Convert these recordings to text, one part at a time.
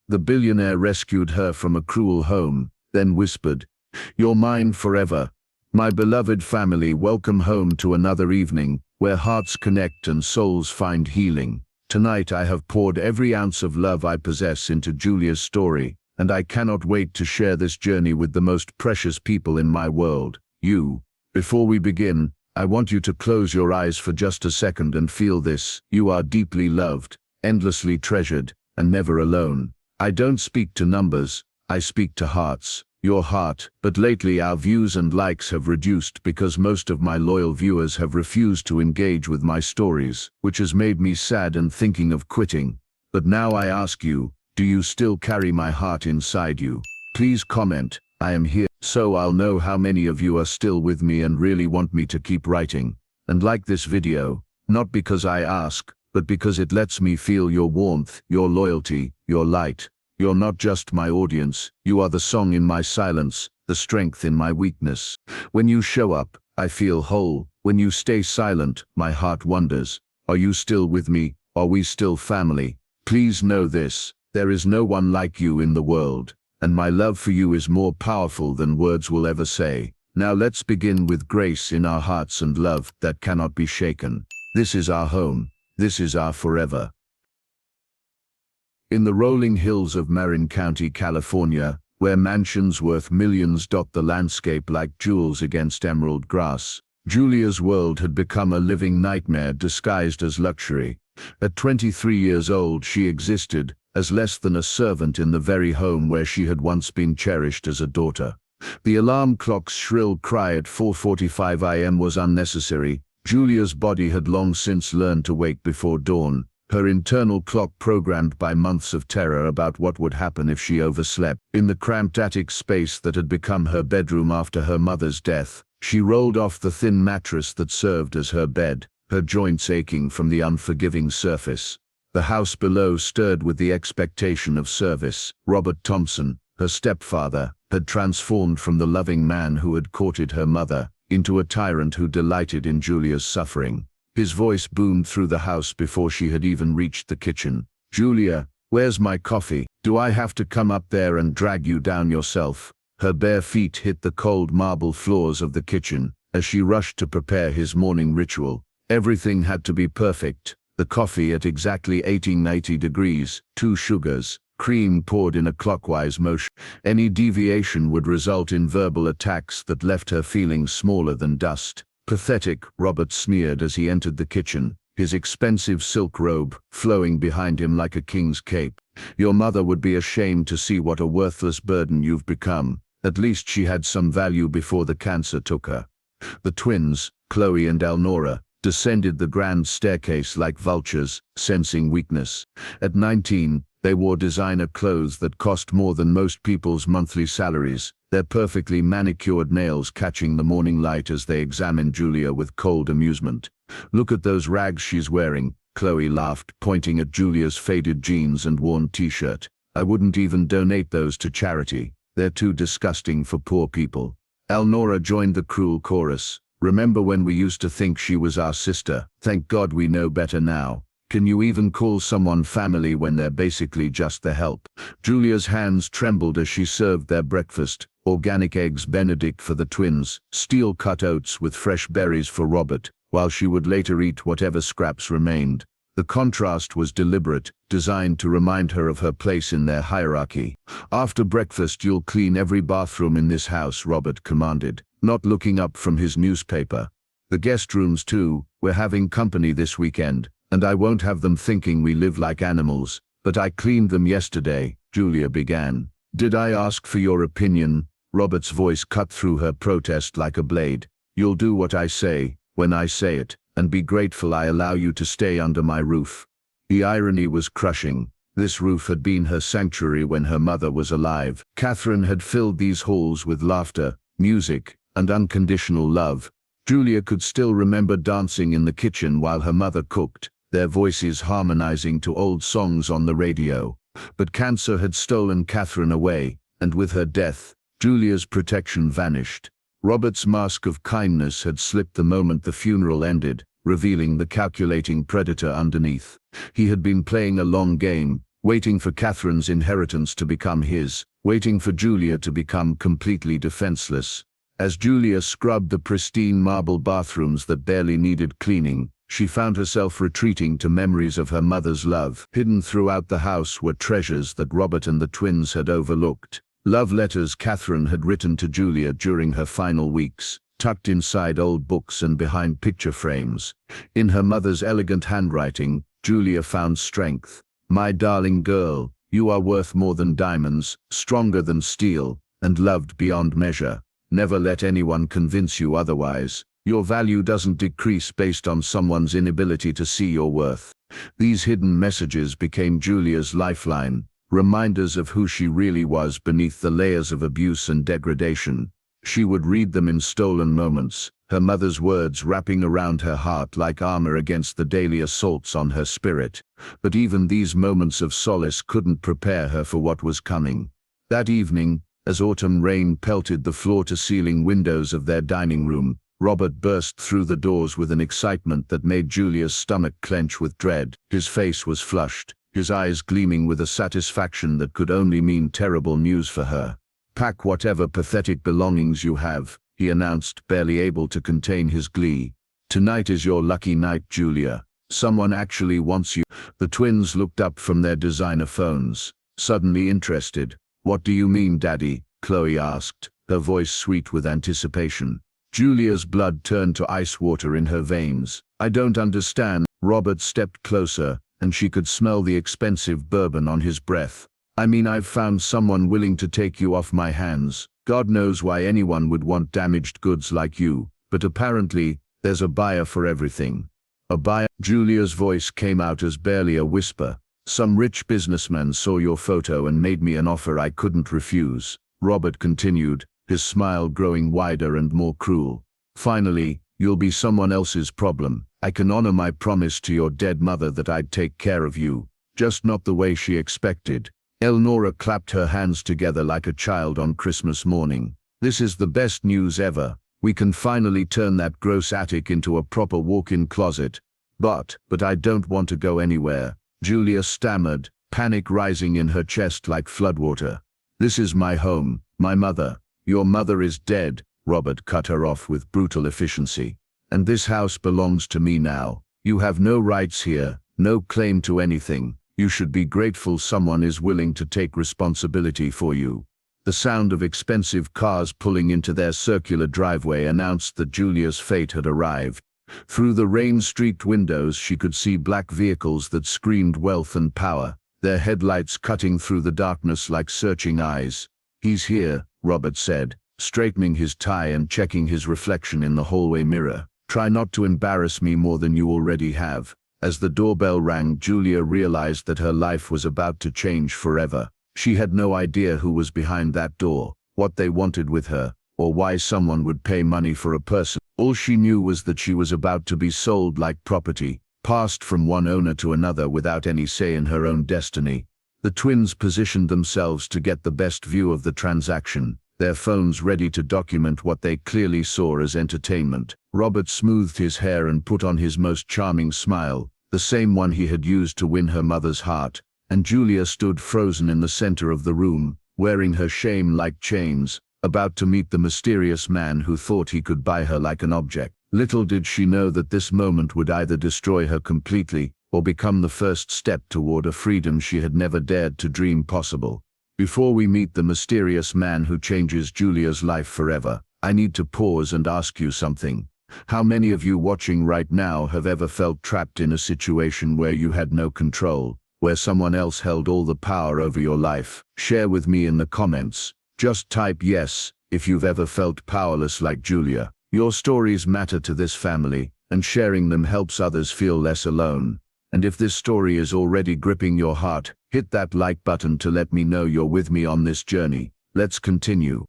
The billionaire rescued her from a cruel home, then whispered, "You're mine forever. My beloved family, welcome home to another evening, where hearts connect and souls find healing. Tonight I have poured every ounce of love I possess into Julia's story, and I cannot wait to share this journey with the most precious people in my world, you. Before we begin, I want you to close your eyes for just a second and feel this. You are deeply loved, endlessly treasured, and never alone. I don't speak to numbers, I speak to hearts. Your heart, but lately our views and likes have reduced because most of my loyal viewers have refused to engage with my stories, which has made me sad and thinking of quitting. But now I ask you, do you still carry my heart inside you? Please comment, I am here, so I'll know how many of you are still with me and really want me to keep writing. And like this video, not because I ask, but because it lets me feel your warmth, your loyalty, your light. You're not just my audience, you are the song in my silence, the strength in my weakness. When you show up, I feel whole. When you stay silent, my heart wonders. Are you still with me? Are we still family? Please know this, there is no one like you in the world, and my love for you is more powerful than words will ever say. Now let's begin with grace in our hearts and love that cannot be shaken. This is our home. This is our forever. In the rolling hills of Marin County, California, where mansions worth millions dot the landscape like jewels against emerald grass, Julia's world had become a living nightmare disguised as luxury. At 23 years old, she existed as less than a servant in the very home where she had once been cherished as a daughter. The alarm clock's shrill cry at 4:45 a.m. was unnecessary. Julia's body had long since learned to wake before dawn, her internal clock programmed by months of terror about what would happen if she overslept. In the cramped attic space that had become her bedroom after her mother's death, she rolled off the thin mattress that served as her bed, her joints aching from the unforgiving surface. The house below stirred with the expectation of service. Robert Thompson, her stepfather, had transformed from the loving man who had courted her mother into a tyrant who delighted in Julia's suffering. His voice boomed through the house before she had even reached the kitchen. "Julia, where's my coffee? Do I have to come up there and drag you down yourself?" Her bare feet hit the cold marble floors of the kitchen as she rushed to prepare his morning ritual. Everything had to be perfect. The coffee at exactly 1890 degrees, 2 sugars, cream poured in a clockwise motion. Any deviation would result in verbal attacks that left her feeling smaller than dust. "Pathetic," Robert sneered as he entered the kitchen, his expensive silk robe flowing behind him like a king's cape. "Your mother would be ashamed to see what a worthless burden you've become. At least she had some value before the cancer took her." The twins, Chloe and Elnora, descended the grand staircase like vultures, sensing weakness. At 19, they wore designer clothes that cost more than most people's monthly salaries, their perfectly manicured nails catching the morning light as they examined Julia with cold amusement. "Look at those rags she's wearing," Chloe laughed, pointing at Julia's faded jeans and worn t-shirt. "I wouldn't even donate those to charity. They're too disgusting for poor people." Elnora joined the cruel chorus. "Remember when we used to think she was our sister? Thank God we know better now. Can you even call someone family when they're basically just the help?" Julia's hands trembled as she served their breakfast, organic eggs Benedict for the twins, steel-cut oats with fresh berries for Robert, while she would later eat whatever scraps remained. The contrast was deliberate, designed to remind her of her place in their hierarchy. "After breakfast you'll clean every bathroom in this house," Robert commanded, not looking up from his newspaper. "The guest rooms too. We're having company this weekend, and I won't have them thinking we live like animals." "But I cleaned them yesterday," Julia began. "Did I ask for your opinion?" Robert's voice cut through her protest like a blade. "You'll do what I say, when I say it, and be grateful I allow you to stay under my roof." The irony was crushing. This roof had been her sanctuary when her mother was alive. Catherine had filled these halls with laughter, music, and unconditional love. Julia could still remember dancing in the kitchen while her mother cooked, their voices harmonizing to old songs on the radio. But cancer had stolen Catherine away, and with her death, Julia's protection vanished. Robert's mask of kindness had slipped the moment the funeral ended, revealing the calculating predator underneath. He had been playing a long game, waiting for Catherine's inheritance to become his, waiting for Julia to become completely defenseless. As Julia scrubbed the pristine marble bathrooms that barely needed cleaning, she found herself retreating to memories of her mother's love. Hidden throughout the house were treasures that Robert and the twins had overlooked. Love letters Catherine had written to Julia during her final weeks, tucked inside old books and behind picture frames. In her mother's elegant handwriting, Julia found strength. "My darling girl, you are worth more than diamonds, stronger than steel, and loved beyond measure. Never let anyone convince you otherwise. Your value doesn't decrease based on someone's inability to see your worth." These hidden messages became Julia's lifeline, reminders of who she really was beneath the layers of abuse and degradation. She would read them in stolen moments, her mother's words wrapping around her heart like armor against the daily assaults on her spirit. But even these moments of solace couldn't prepare her for what was coming. That evening, as autumn rain pelted the floor-to-ceiling windows of their dining room, Robert burst through the doors with an excitement that made Julia's stomach clench with dread. His face was flushed, his eyes gleaming with a satisfaction that could only mean terrible news for her. "Pack whatever pathetic belongings you have," he announced, barely able to contain his glee. "Tonight is your lucky night, Julia. Someone actually wants you." The twins looked up from their designer phones, suddenly interested. "What do you mean, Daddy?" Chloe asked, her voice sweet with anticipation. Julia's blood turned to ice water in her veins. "I don't understand." Robert stepped closer, and she could smell the expensive bourbon on his breath. "I mean, I've found someone willing to take you off my hands. God knows why anyone would want damaged goods like you, but apparently, there's a buyer for everything." "A buyer?" Julia's voice came out as barely a whisper. "Some rich businessman saw your photo and made me an offer I couldn't refuse." Robert continued, his smile growing wider and more cruel. "Finally, you'll be someone else's problem. I can honor my promise to your dead mother that I'd take care of you, just not the way she expected." Elnora clapped her hands together like a child on Christmas morning. "This is the best news ever. We can finally turn that gross attic into a proper walk-in closet. But I don't want to go anywhere," Julia stammered, panic rising in her chest like floodwater. "This is my home, my mother." "Your mother is dead," Robert cut her off with brutal efficiency. "And this house belongs to me now. You have no rights here, no claim to anything. You should be grateful someone is willing to take responsibility for you." The sound of expensive cars pulling into their circular driveway announced that Julia's fate had arrived. Through the rain-streaked windows she could see black vehicles that screamed wealth and power, their headlights cutting through the darkness like searching eyes. "He's here," Robert said, straightening his tie and checking his reflection in the hallway mirror. "Try not to embarrass me more than you already have." As the doorbell rang, Julia realized that her life was about to change forever. She had no idea who was behind that door, what they wanted with her, or why someone would pay money for a person. All she knew was that she was about to be sold like property, passed from one owner to another without any say in her own destiny. The twins positioned themselves to get the best view of the transaction, their phones ready to document what they clearly saw as entertainment. Robert smoothed his hair and put on his most charming smile, the same one he had used to win her mother's heart, and Julia stood frozen in the center of the room, wearing her shame like chains, about to meet the mysterious man who thought he could buy her like an object. Little did she know that this moment would either destroy her completely, or become the first step toward a freedom she had never dared to dream possible. Before we meet the mysterious man who changes Julia's life forever, I need to pause and ask you something. How many of you watching right now have ever felt trapped in a situation where you had no control, where someone else held all the power over your life? Share with me in the comments. Just type yes if you've ever felt powerless like Julia. Your stories matter to this family, and sharing them helps others feel less alone. And if this story is already gripping your heart, hit that like button to let me know you're with me on this journey. Let's continue.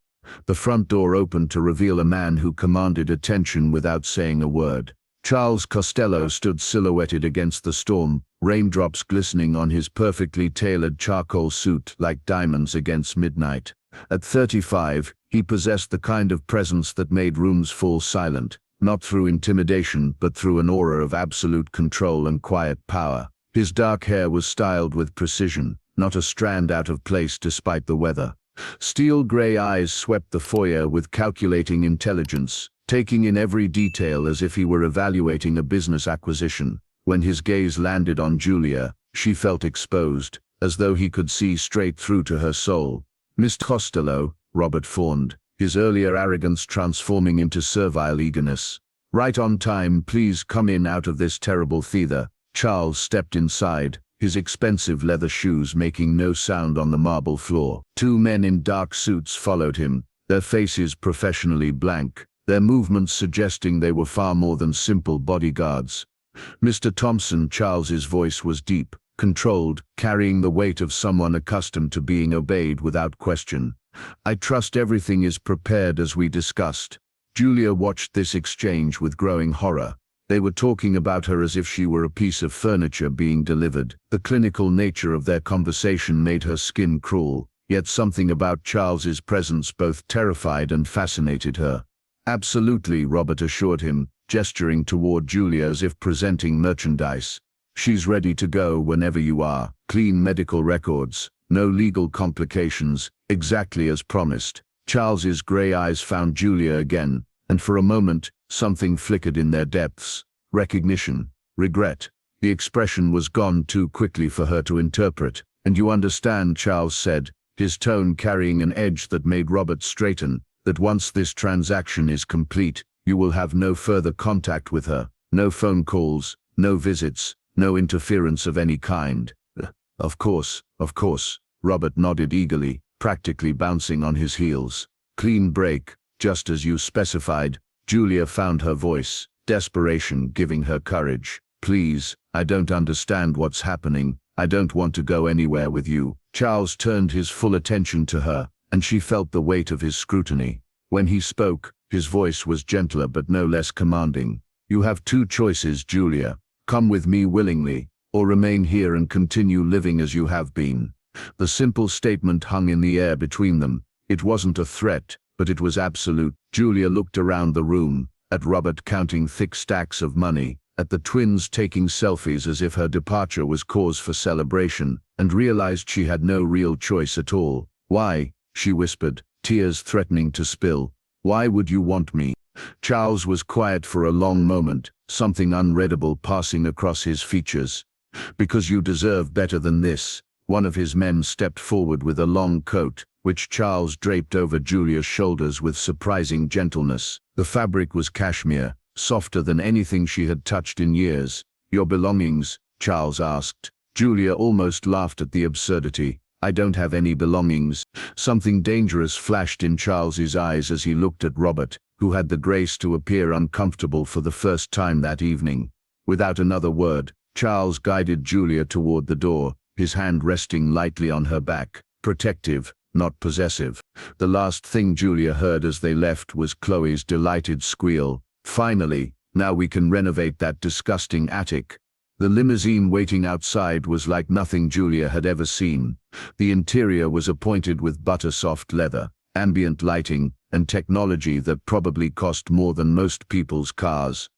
The front door opened to reveal a man who commanded attention without saying a word. Charles Costello stood silhouetted against the storm, raindrops glistening on his perfectly tailored charcoal suit like diamonds against midnight. At 35, he possessed the kind of presence that made rooms fall silent, not through intimidation but through an aura of absolute control and quiet power. His dark hair was styled with precision, not a strand out of place despite the weather. Steel-gray eyes swept the foyer with calculating intelligence, taking in every detail as if he were evaluating a business acquisition. When his gaze landed on Julia, she felt exposed, as though he could see straight through to her soul. "Mr. Costello," Robert fawned, his earlier arrogance transforming into servile eagerness. "Right on time, please come in out of this terrible fever." Charles stepped inside, his expensive leather shoes making no sound on the marble floor. Two men in dark suits followed him, their faces professionally blank, their movements suggesting they were far more than simple bodyguards. "Mr. Thompson," Charles's voice was deep, controlled, carrying the weight of someone accustomed to being obeyed without question. "I trust everything is prepared as we discussed." Julia watched this exchange with growing horror. They were talking about her as if she were a piece of furniture being delivered. The clinical nature of their conversation made her skin crawl, yet something about Charles's presence both terrified and fascinated her. "Absolutely," Robert assured him, gesturing toward Julia as if presenting merchandise. "She's ready to go whenever you are. Clean medical records, no legal complications, exactly as promised." Charles's gray eyes found Julia again, and for a moment, something flickered in their depths. Recognition, regret. The expression was gone too quickly for her to interpret. "And you understand," Charles said, his tone carrying an edge that made Robert straighten, "that once this transaction is complete, you will have no further contact with her, no phone calls, no visits, no interference of any kind." Of course," Robert nodded eagerly, practically bouncing on his heels. "Clean break, just as you specified." Julia found her voice, desperation giving her courage. "Please, I don't understand what's happening. I don't want to go anywhere with you." Charles turned his full attention to her, and she felt the weight of his scrutiny. When he spoke, his voice was gentler but no less commanding. "You have two choices, Julia. Come with me willingly, or remain here and continue living as you have been." The simple statement hung in the air between them. It wasn't a threat, but it was absolute. Julia looked around the room, at Robert counting thick stacks of money, at the twins taking selfies as if her departure was cause for celebration, and realized she had no real choice at all. "Why?" she whispered, tears threatening to spill. "Why would you want me?" Charles was quiet for a long moment, something unreadable passing across his features. "Because you deserve better than this." One of his men stepped forward with a long coat, which Charles draped over Julia's shoulders with surprising gentleness. The fabric was cashmere, softer than anything she had touched in years. "Your belongings?" Charles asked. Julia almost laughed at the absurdity. "I don't have any belongings." Something dangerous flashed in Charles's eyes as he looked at Robert, who had the grace to appear uncomfortable for the first time that evening. Without another word, Charles guided Julia toward the door, his hand resting lightly on her back, protective, not possessive. The last thing Julia heard as they left was Chloe's delighted squeal. "Finally, now we can renovate that disgusting attic." The limousine waiting outside was like nothing Julia had ever seen. The interior was appointed with butter-soft leather, ambient lighting, and technology that probably cost more than most people's cars.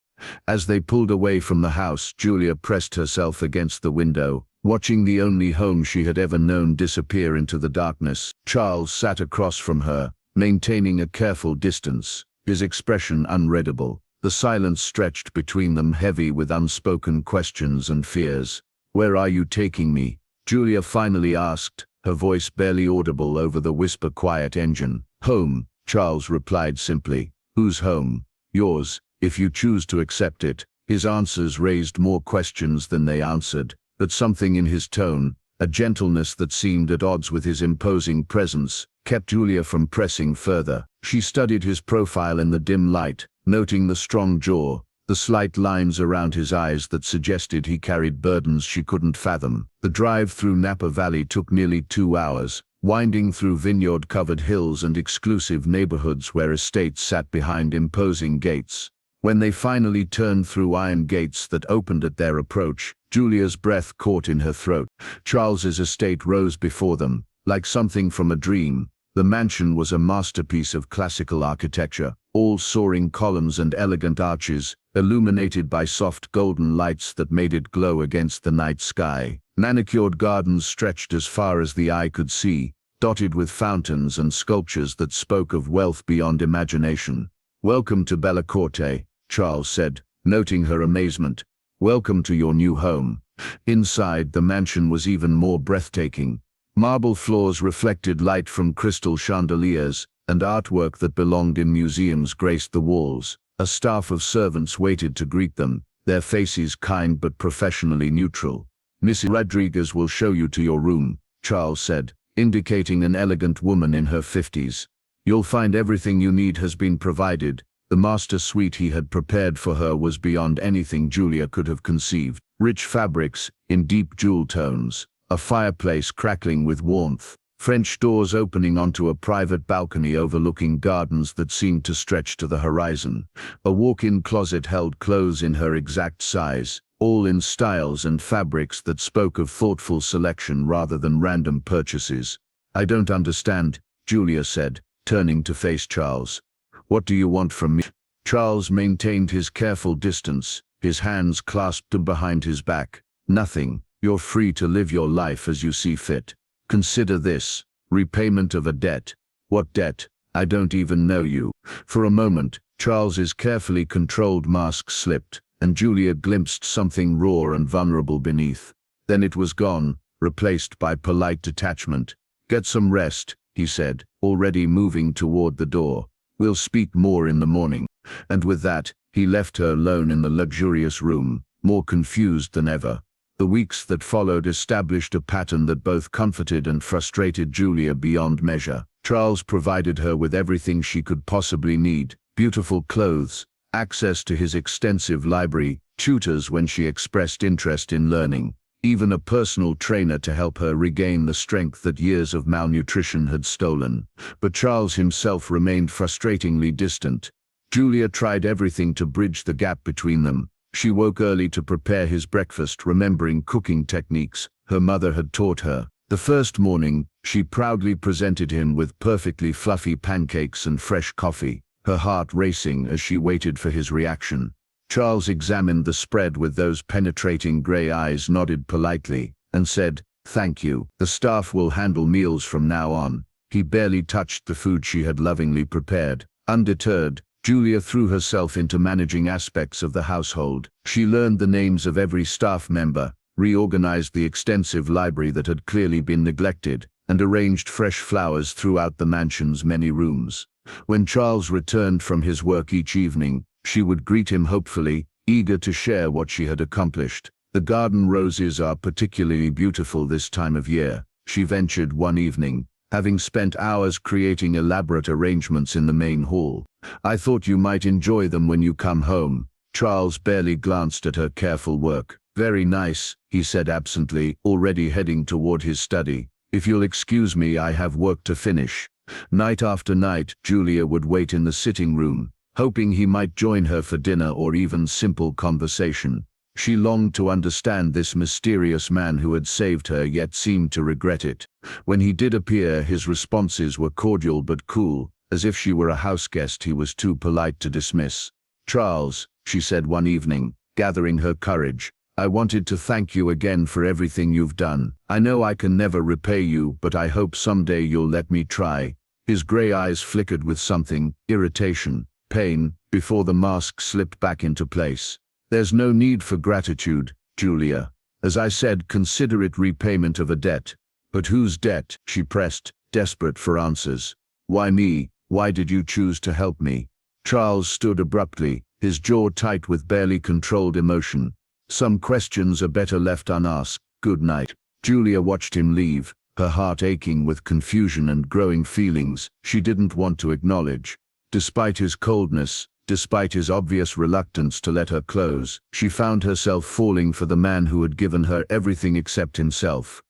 As they pulled away from the house, Julia pressed herself against the window, watching the only home she had ever known disappear into the darkness. Charles sat across from her, maintaining a careful distance, his expression unreadable. The silence stretched between them, heavy with unspoken questions and fears. "Where are you taking me?" Julia finally asked, her voice barely audible over the whisper-quiet engine. "Home," Charles replied simply. "Whose home?" "Yours, if you choose to accept it." His answers raised more questions than they answered, but something in his tone, a gentleness that seemed at odds with his imposing presence, kept Julia from pressing further. She studied his profile in the dim light, noting the strong jaw, the slight lines around his eyes that suggested he carried burdens she couldn't fathom. The drive through Napa Valley took nearly 2 hours, winding through vineyard-covered hills and exclusive neighborhoods where estates sat behind imposing gates. When they finally turned through iron gates that opened at their approach, Julia's breath caught in her throat. Charles's estate rose before them, like something from a dream. The mansion was a masterpiece of classical architecture, all soaring columns and elegant arches, illuminated by soft golden lights that made it glow against the night sky. Manicured gardens stretched as far as the eye could see, dotted with fountains and sculptures that spoke of wealth beyond imagination. "Welcome to Bellacorte," Charles said, noting her amazement. "Welcome to your new home." Inside, the mansion was even more breathtaking. Marble floors reflected light from crystal chandeliers, and artwork that belonged in museums graced the walls. A staff of servants waited to greet them, their faces kind but professionally neutral. "Mrs. Rodriguez will show you to your room," Charles said, indicating an elegant woman in her 50s. "You'll find everything you need has been provided." The master suite he had prepared for her was beyond anything Julia could have conceived. Rich fabrics, in deep jewel tones, a fireplace crackling with warmth, French doors opening onto a private balcony overlooking gardens that seemed to stretch to the horizon. A walk-in closet held clothes in her exact size, all in styles and fabrics that spoke of thoughtful selection rather than random purchases. "I don't understand," Julia said, turning to face Charles. "What do you want from me?" Charles maintained his careful distance, his hands clasped behind his back. "Nothing. You're free to live your life as you see fit. Consider this: repayment of a debt." "What debt? I don't even know you." For a moment, Charles's carefully controlled mask slipped, and Julia glimpsed something raw and vulnerable beneath. Then it was gone, replaced by polite detachment. "Get some rest," he said, already moving toward the door. "We'll speak more in the morning." And with that, he left her alone in the luxurious room, more confused than ever. The weeks that followed established a pattern that both comforted and frustrated Julia beyond measure. Charles provided her with everything she could possibly need: beautiful clothes, access to his extensive library, tutors when she expressed interest in learning, even a personal trainer to help her regain the strength that years of malnutrition had stolen. But Charles himself remained frustratingly distant. Julia tried everything to bridge the gap between them. She woke early to prepare his breakfast, remembering cooking techniques her mother had taught her. The first morning, she proudly presented him with perfectly fluffy pancakes and fresh coffee, her heart racing as she waited for his reaction. Charles examined the spread with those penetrating gray eyes, nodded politely, and said, "Thank you. The staff will handle meals from now on." He barely touched the food she had lovingly prepared. Undeterred, Julia threw herself into managing aspects of the household. She learned the names of every staff member, reorganized the extensive library that had clearly been neglected, and arranged fresh flowers throughout the mansion's many rooms. When Charles returned from his work each evening, she would greet him hopefully, eager to share what she had accomplished. "The garden roses are particularly beautiful this time of year," she ventured one evening, having spent hours creating elaborate arrangements in the main hall. "I thought you might enjoy them when you come home." Charles barely glanced at her careful work. "Very nice," he said absently, already heading toward his study. "If you'll excuse me, I have work to finish." Night after night, Julia would wait in the sitting room, hoping he might join her for dinner or even simple conversation. She longed to understand this mysterious man who had saved her yet seemed to regret it. When he did appear, his responses were cordial but cool, as if she were a houseguest he was too polite to dismiss. "Charles," she said one evening, gathering her courage, "I wanted to thank you again for everything you've done. I know I can never repay you, but I hope someday you'll let me try." His gray eyes flickered with something, irritation, pain, before the mask slipped back into place. "There's no need for gratitude, Julia. As I said, consider it repayment of a debt." "But whose debt?" she pressed, desperate for answers. "Why me? Why did you choose to help me?" Charles stood abruptly, his jaw tight with barely controlled emotion. "Some questions are better left unasked. Good night." Julia watched him leave, her heart aching with confusion and growing feelings she didn't want to acknowledge. Despite his coldness, despite his obvious reluctance to let her close, she found herself falling for the man who had given her everything except himself.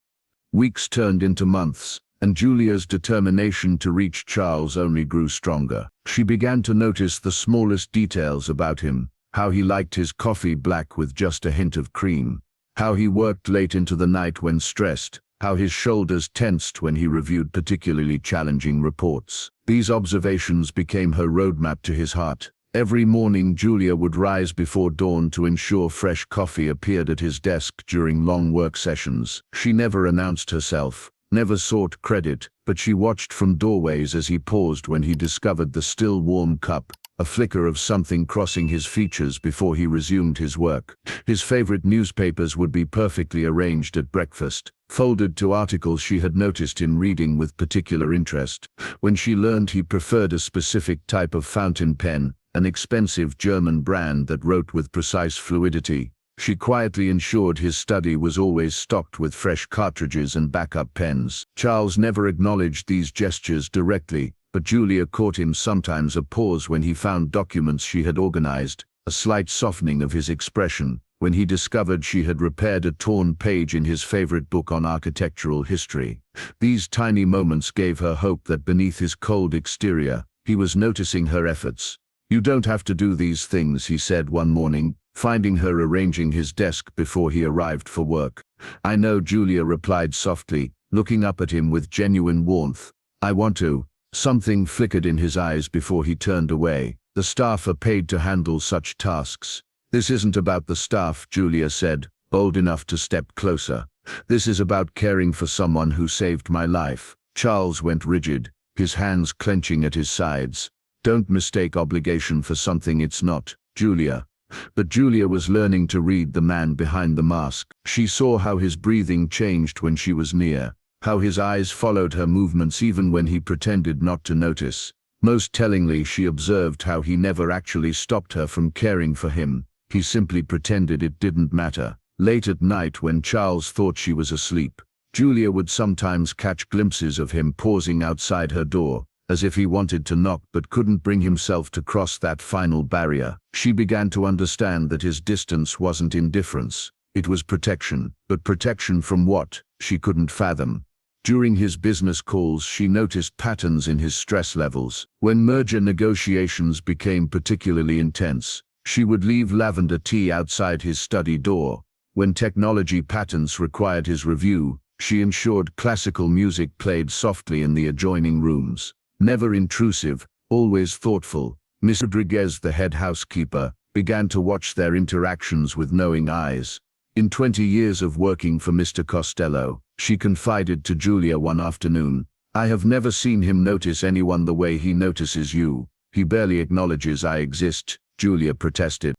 Weeks turned into months, and Julia's determination to reach Charles only grew stronger. She began to notice the smallest details about him: how he liked his coffee black with just a hint of cream, how he worked late into the night when stressed, how his shoulders tensed when he reviewed particularly challenging reports. These observations became her roadmap to his heart. Every morning Julia would rise before dawn to ensure fresh coffee appeared at his desk during long work sessions. She never announced herself, never sought credit, but she watched from doorways as he paused when he discovered the still warm cup, a flicker of something crossing his features before he resumed his work. His favorite newspapers would be perfectly arranged at breakfast, folded to articles she had noticed in reading with particular interest. When she learned he preferred a specific type of fountain pen, an expensive German brand that wrote with precise fluidity, she quietly ensured his study was always stocked with fresh cartridges and backup pens. Charles never acknowledged these gestures directly, but Julia caught him sometimes a pause when he found documents she had organized, a slight softening of his expression when he discovered she had repaired a torn page in his favorite book on architectural history. These tiny moments gave her hope that beneath his cold exterior, he was noticing her efforts. "You don't have to do these things," he said one morning, finding her arranging his desk before he arrived for work. "I know," Julia replied softly, looking up at him with genuine warmth. "I want to." Something flickered in his eyes before he turned away. "The staff are paid to handle such tasks." "This isn't about the staff," Julia said, bold enough to step closer. "This is about caring for someone who saved my life." Charles went rigid, his hands clenching at his sides. "Don't mistake obligation for something it's not, Julia." But Julia was learning to read the man behind the mask. She saw how his breathing changed when she was near, how his eyes followed her movements even when he pretended not to notice. Most tellingly, she observed how he never actually stopped her from caring for him. He simply pretended it didn't matter. Late at night, when Charles thought she was asleep, Julia would sometimes catch glimpses of him pausing outside her door, as if he wanted to knock but couldn't bring himself to cross that final barrier. She began to understand that his distance wasn't indifference. It was protection. But protection from what? She couldn't fathom. During his business calls, she noticed patterns in his stress levels. When merger negotiations became particularly intense, she would leave lavender tea outside his study door. When technology patents required his review, she ensured classical music played softly in the adjoining rooms. Never intrusive, always thoughtful, Miss Rodriguez, the head housekeeper, began to watch their interactions with knowing eyes. In 20 years of working for Mr. Costello, she confided to Julia one afternoon, "I have never seen him notice anyone the way he notices you. He barely acknowledges I exist," Julia protested.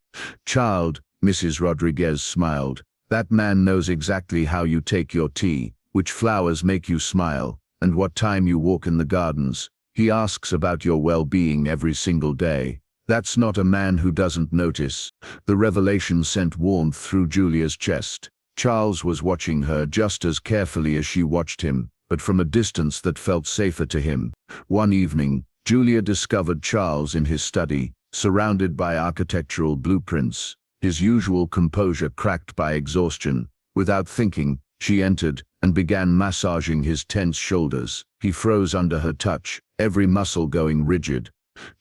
"Child," Mrs. Rodriguez smiled, "that man knows exactly how you take your tea, which flowers make you smile, and what time you walk in the gardens. He asks about your well-being every single day. That's not a man who doesn't notice." The revelation sent warmth through Julia's chest. Charles was watching her just as carefully as she watched him, but from a distance that felt safer to him. One evening, Julia discovered Charles in his study, surrounded by architectural blueprints, his usual composure cracked by exhaustion. Without thinking, she entered and began massaging his tense shoulders. He froze under her touch, every muscle going rigid.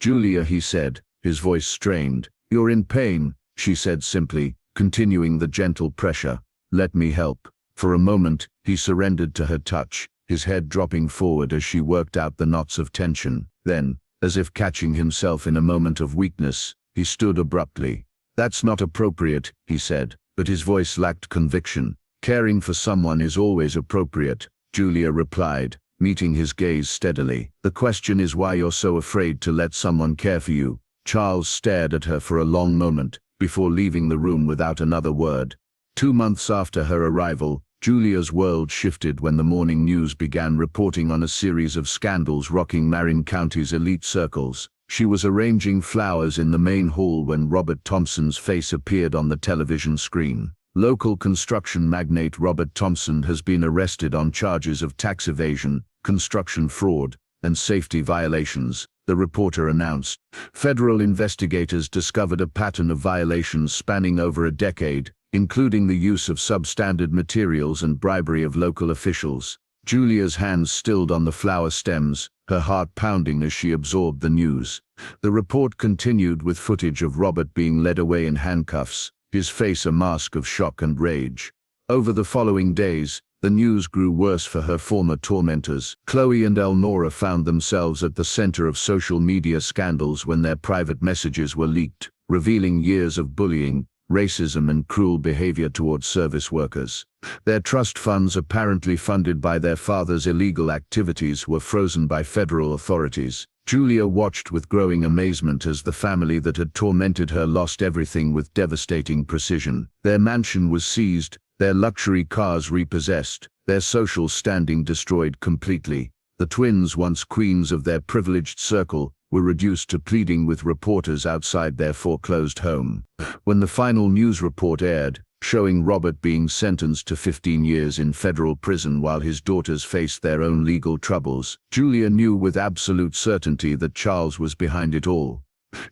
"Julia," he said, his voice strained. "You're in pain," she said simply, continuing the gentle pressure. "Let me help." For a moment, he surrendered to her touch, his head dropping forward as she worked out the knots of tension. Then, as if catching himself in a moment of weakness, he stood abruptly. "That's not appropriate," he said, but his voice lacked conviction. "Caring for someone is always appropriate," Julia replied, meeting his gaze steadily. "The question is why you're so afraid to let someone care for you." Charles stared at her for a long moment, before leaving the room without another word. 2 months after her arrival, Julia's world shifted when the morning news began reporting on a series of scandals rocking Marin County's elite circles. She was arranging flowers in the main hall when Robert Thompson's face appeared on the television screen. Local construction magnate Robert Thompson has been arrested on charges of tax evasion, construction fraud, and safety violations, the reporter announced. Federal investigators discovered a pattern of violations spanning over a decade, including the use of substandard materials and bribery of local officials. Julia's hands stilled on the flower stems, her heart pounding as she absorbed the news. The report continued with footage of Robert being led away in handcuffs, his face a mask of shock and rage. Over the following days, The news grew worse for her former tormentors. Chloe and Elnora found themselves at the center of social media scandals when their private messages were leaked, revealing years of bullying, racism and cruel behavior towards service workers. Their trust funds, apparently funded by their father's illegal activities, were frozen by federal authorities. Julia watched with growing amazement as the family that had tormented her lost everything with devastating precision. Their mansion was seized, their luxury cars repossessed, their social standing destroyed completely. The twins, once queens of their privileged circle, were reduced to pleading with reporters outside their foreclosed home. When the final news report aired, showing Robert being sentenced to 15 years in federal prison while his daughters faced their own legal troubles, Julia knew with absolute certainty that Charles was behind it all.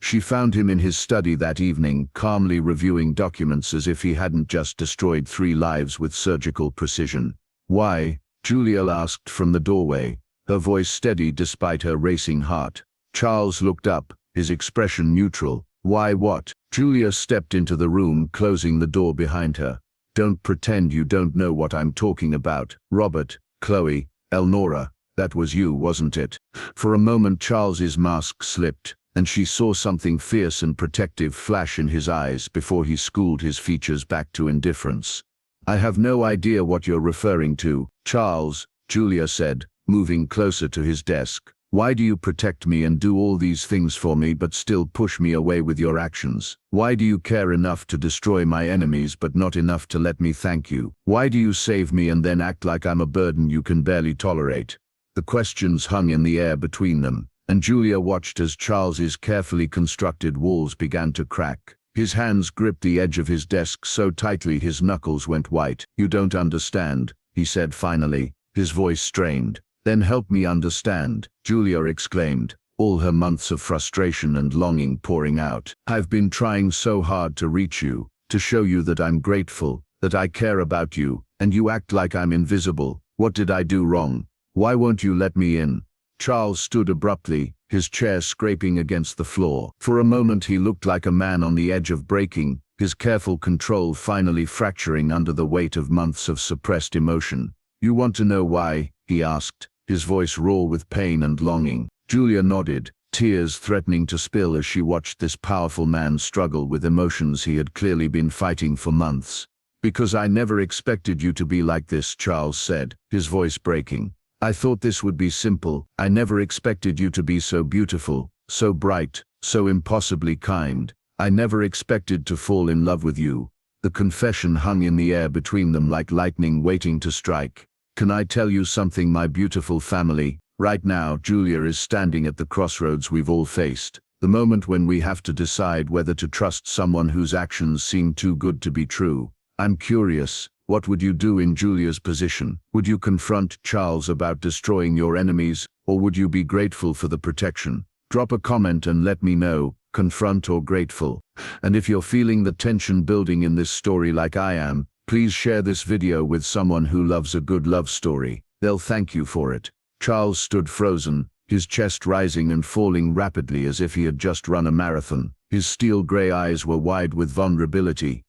She found him in his study that evening, calmly reviewing documents as if he hadn't just destroyed 3 lives with surgical precision. "Why?" Julia asked from the doorway, her voice steady despite her racing heart. Charles looked up, his expression neutral. "Why what?" Julia stepped into the room, closing the door behind her. "Don't pretend you don't know what I'm talking about. Robert, Chloe, Elnora, that was you, wasn't it?" For a moment Charles's mask slipped, and she saw something fierce and protective flash in his eyes before he schooled his features back to indifference. "I have no idea what you're referring to, Charles," Julia said, moving closer to his desk. "Why do you protect me and do all these things for me but still push me away with your actions? Why do you care enough to destroy my enemies but not enough to let me thank you? Why do you save me and then act like I'm a burden you can barely tolerate?" The questions hung in the air between them, and Julia watched as Charles's carefully constructed walls began to crack. His hands gripped the edge of his desk so tightly his knuckles went white. "You don't understand," he said finally, his voice strained. "Then help me understand," Julia exclaimed, all her months of frustration and longing pouring out. "I've been trying so hard to reach you, to show you that I'm grateful, that I care about you, and you act like I'm invisible. What did I do wrong? Why won't you let me in?" Charles stood abruptly, his chair scraping against the floor. For a moment he looked like a man on the edge of breaking, his careful control finally fracturing under the weight of months of suppressed emotion. "You want to know why?" he asked, his voice raw with pain and longing. Julia nodded, tears threatening to spill as she watched this powerful man struggle with emotions he had clearly been fighting for months. "Because I never expected you to be like this," Charles said, his voice breaking. "I thought this would be simple. I never expected you to be so beautiful, so bright, so impossibly kind. I never expected to fall in love with you." The confession hung in the air between them like lightning waiting to strike. "Can I tell you something, my beautiful family? Right now, Julia is standing at the crossroads we've all faced. The moment when we have to decide whether to trust someone whose actions seem too good to be true. I'm curious, what would you do in Julia's position? Would you confront Charles about destroying your enemies, or would you be grateful for the protection? Drop a comment and let me know, confront or grateful. And if you're feeling the tension building in this story like I am, please share this video with someone who loves a good love story. They'll thank you for it." Charles stood frozen, his chest rising and falling rapidly as if he had just run a marathon. His steel gray eyes were wide with vulnerability.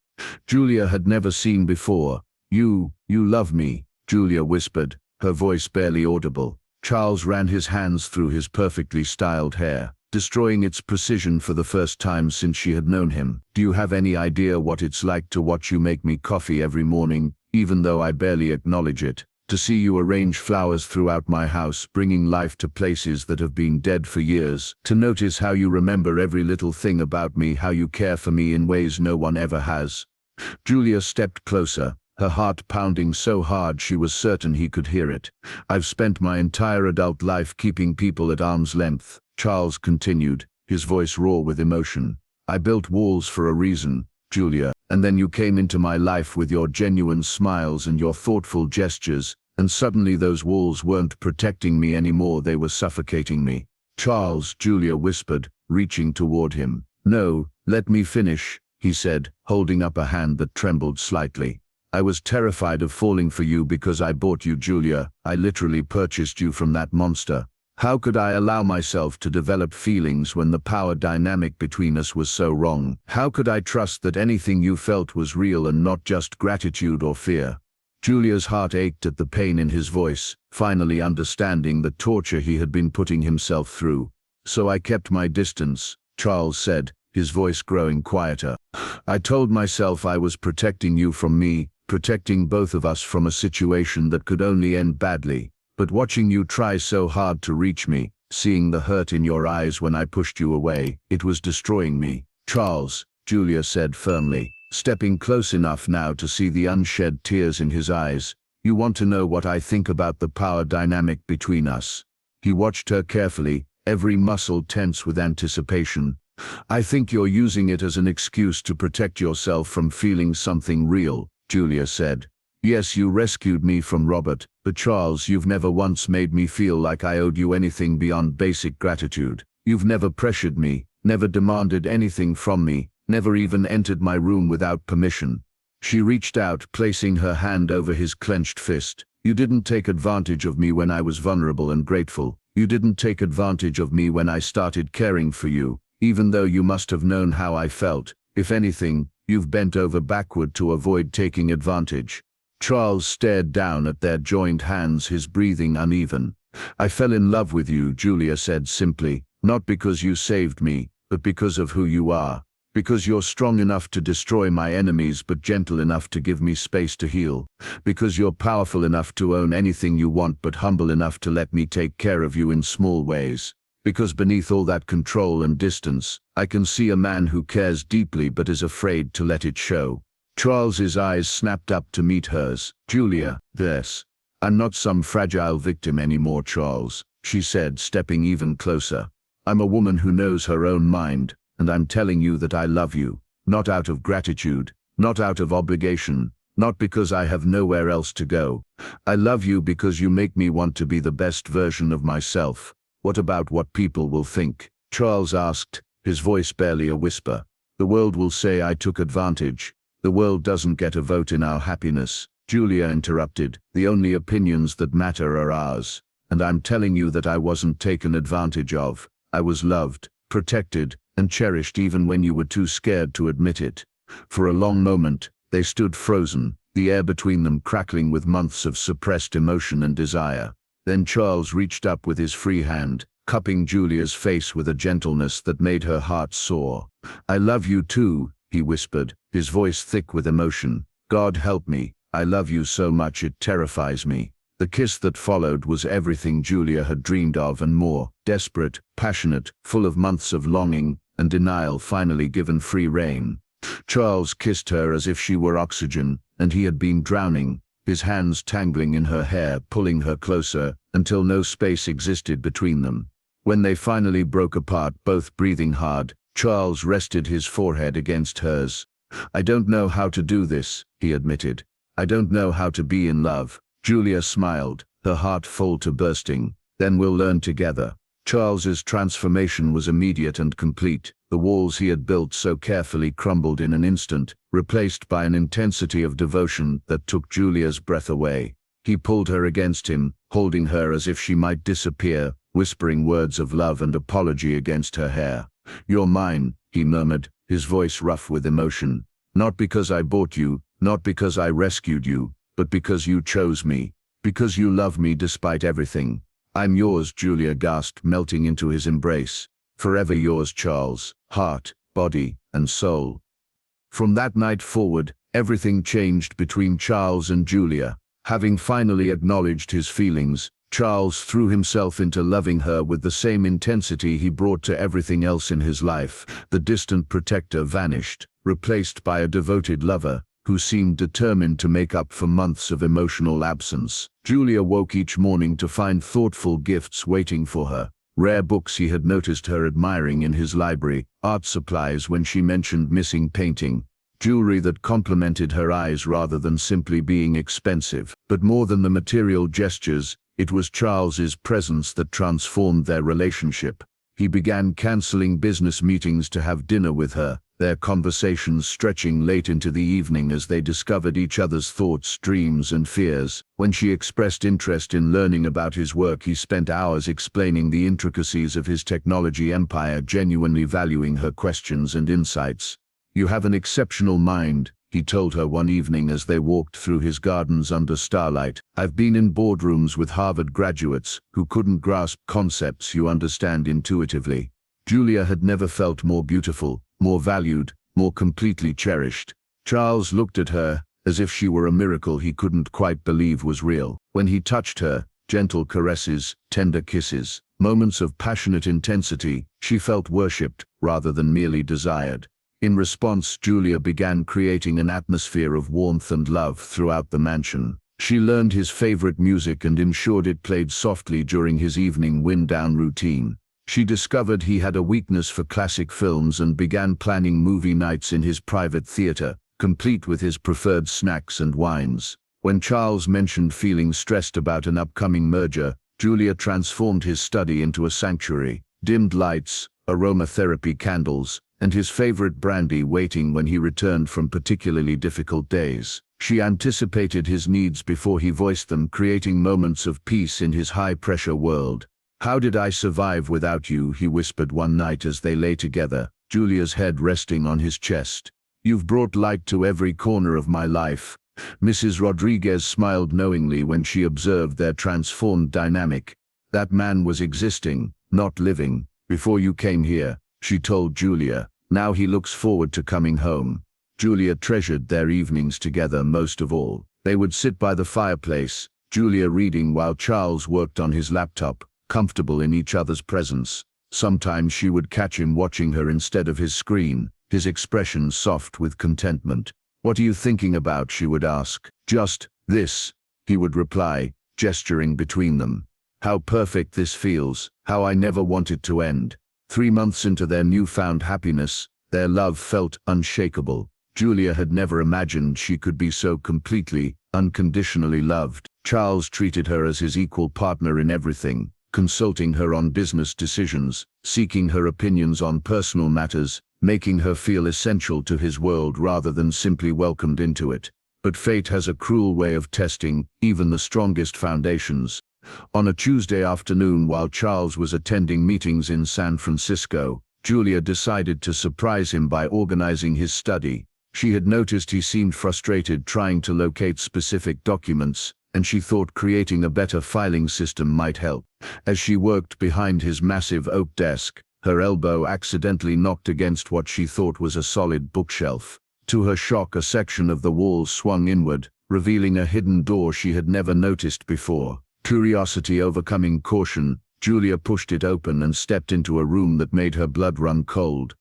Julia had never seen before. You love me," Julia whispered, her voice barely audible. Charles ran his hands through his perfectly styled hair, destroying its precision for the first time since she had known him. "Do you have any idea what it's like to watch you make me coffee every morning, even though I barely acknowledge it? To see you arrange flowers throughout my house, bringing life to places that have been dead for years? To notice how you remember every little thing about me, how you care for me in ways no one ever has?" Julia stepped closer, her heart pounding so hard she was certain he could hear it. "I've spent my entire adult life keeping people at arm's length," Charles continued, his voice raw with emotion. "I built walls for a reason, Julia, and then you came into my life with your genuine smiles and your thoughtful gestures, and suddenly those walls weren't protecting me anymore, they were suffocating me." "Charles," Julia whispered, reaching toward him. "No, let me finish," he said, holding up a hand that trembled slightly. "I was terrified of falling for you because I bought you, Julia. I literally purchased you from that monster. How could I allow myself to develop feelings when the power dynamic between us was so wrong? How could I trust that anything you felt was real and not just gratitude or fear?" Julia's heart ached at the pain in his voice, finally understanding the torture he had been putting himself through. "So I kept my distance," Charles said, his voice growing quieter. "I told myself I was protecting you from me, protecting both of us from a situation that could only end badly. But watching you try so hard to reach me, seeing the hurt in your eyes when I pushed you away, it was destroying me." "Charles," Julia said firmly, stepping close enough now to see the unshed tears in his eyes, "you want to know what I think about the power dynamic between us." He watched her carefully, every muscle tense with anticipation. "I think you're using it as an excuse to protect yourself from feeling something real," Julia said. "Yes, you rescued me from Robert, but Charles, you've never once made me feel like I owed you anything beyond basic gratitude. You've never pressured me, never demanded anything from me, never even entered my room without permission." She reached out, placing her hand over his clenched fist. "You didn't take advantage of me when I was vulnerable and grateful. You didn't take advantage of me when I started caring for you, even though you must have known how I felt. If anything, you've bent over backward to avoid taking advantage." Charles stared down at their joined hands, his breathing uneven. "I fell in love with you," Julia said simply, "not because you saved me, but because of who you are. Because you're strong enough to destroy my enemies but gentle enough to give me space to heal. Because you're powerful enough to own anything you want but humble enough to let me take care of you in small ways. Because beneath all that control and distance, I can see a man who cares deeply but is afraid to let it show." Charles's eyes snapped up to meet hers. "Julia, this. I'm not some fragile victim anymore, Charles," she said, stepping even closer. "I'm a woman who knows her own mind. And I'm telling you that I love you, not out of gratitude, not out of obligation, not because I have nowhere else to go. I love you because you make me want to be the best version of myself." "What about what people will think?" Charles asked, his voice barely a whisper. "The world will say I took advantage. The world doesn't get a vote in our happiness," Julia interrupted. "The only opinions that matter are ours. And I'm telling you that I wasn't taken advantage of. I was loved, protected, and cherished even when you were too scared to admit it." For a long moment, they stood frozen, the air between them crackling with months of suppressed emotion and desire. Then Charles reached up with his free hand, cupping Julia's face with a gentleness that made her heart soar. "I love you too," he whispered, his voice thick with emotion. "God help me, I love you so much it terrifies me." The kiss that followed was everything Julia had dreamed of and more, desperate, passionate, full of months of longing and denial finally given free rein. Charles kissed her as if she were oxygen, and he had been drowning, his hands tangling in her hair, pulling her closer, until no space existed between them. When they finally broke apart, both breathing hard, Charles rested his forehead against hers. "I don't know how to do this," he admitted. "I don't know how to be in love." Julia smiled, her heart full to bursting. "Then we'll learn together." Charles's transformation was immediate and complete. The walls he had built so carefully crumbled in an instant, replaced by an intensity of devotion that took Julia's breath away. He pulled her against him, holding her as if she might disappear, whispering words of love and apology against her hair. "You're mine," he murmured, his voice rough with emotion. "Not because I bought you, not because I rescued you, but because you chose me, because you love me despite everything." "I'm yours," Julia gasped, melting into his embrace. "Forever yours, Charles, heart, body, and soul." From that night forward, everything changed between Charles and Julia. Having finally acknowledged his feelings, Charles threw himself into loving her with the same intensity he brought to everything else in his life. The distant protector vanished, replaced by a devoted lover who seemed determined to make up for months of emotional absence. Julia woke each morning to find thoughtful gifts waiting for her. Rare books he had noticed her admiring in his library, art supplies when she mentioned missing painting, jewelry that complimented her eyes rather than simply being expensive. But more than the material gestures, it was Charles's presence that transformed their relationship. He began canceling business meetings to have dinner with her, their conversations stretching late into the evening as they discovered each other's thoughts, dreams, and fears. When she expressed interest in learning about his work, he spent hours explaining the intricacies of his technology empire, genuinely valuing her questions and insights. "You have an exceptional mind," he told her one evening as they walked through his gardens under starlight. "I've been in boardrooms with Harvard graduates who couldn't grasp concepts you understand intuitively." Julia had never felt more beautiful, more valued, more completely cherished. Charles looked at her as if she were a miracle he couldn't quite believe was real. When he touched her, gentle caresses, tender kisses, moments of passionate intensity, she felt worshipped rather than merely desired. In response, Julia began creating an atmosphere of warmth and love throughout the mansion. She learned his favorite music and ensured it played softly during his evening wind-down routine. She discovered he had a weakness for classic films and began planning movie nights in his private theater, complete with his preferred snacks and wines. When Charles mentioned feeling stressed about an upcoming merger, Julia transformed his study into a sanctuary. Dimmed lights, aromatherapy candles, and his favorite brandy waiting when he returned from particularly difficult days. She anticipated his needs before he voiced them, creating moments of peace in his high-pressure world. "How did I survive without you?" he whispered one night as they lay together, Julia's head resting on his chest. "You've brought light to every corner of my life." Mrs. Rodriguez smiled knowingly when she observed their transformed dynamic. "That man was existing, not living, before you came here," she told Julia. "Now he looks forward to coming home." Julia treasured their evenings together most of all. They would sit by the fireplace, Julia reading while Charles worked on his laptop, comfortable in each other's presence. Sometimes she would catch him watching her instead of his screen, his expression soft with contentment. "What are you thinking about?" she would ask. "Just this," he would reply, gesturing between them. "How perfect this feels, how I never want it to end." 3 months into their newfound happiness, their love felt unshakable. Julia had never imagined she could be so completely, unconditionally loved. Charles treated her as his equal partner in everything, consulting her on business decisions, seeking her opinions on personal matters, making her feel essential to his world rather than simply welcomed into it. But fate has a cruel way of testing even the strongest foundations. On a Tuesday afternoon, while Charles was attending meetings in San Francisco, Julia decided to surprise him by organizing his study. She had noticed he seemed frustrated trying to locate specific documents, and she thought creating a better filing system might help. As she worked behind his massive oak desk, her elbow accidentally knocked against what she thought was a solid bookshelf. To her shock, a section of the wall swung inward, revealing a hidden door she had never noticed before. Curiosity overcoming caution, Julia pushed it open and stepped into a room that made her blood run cold.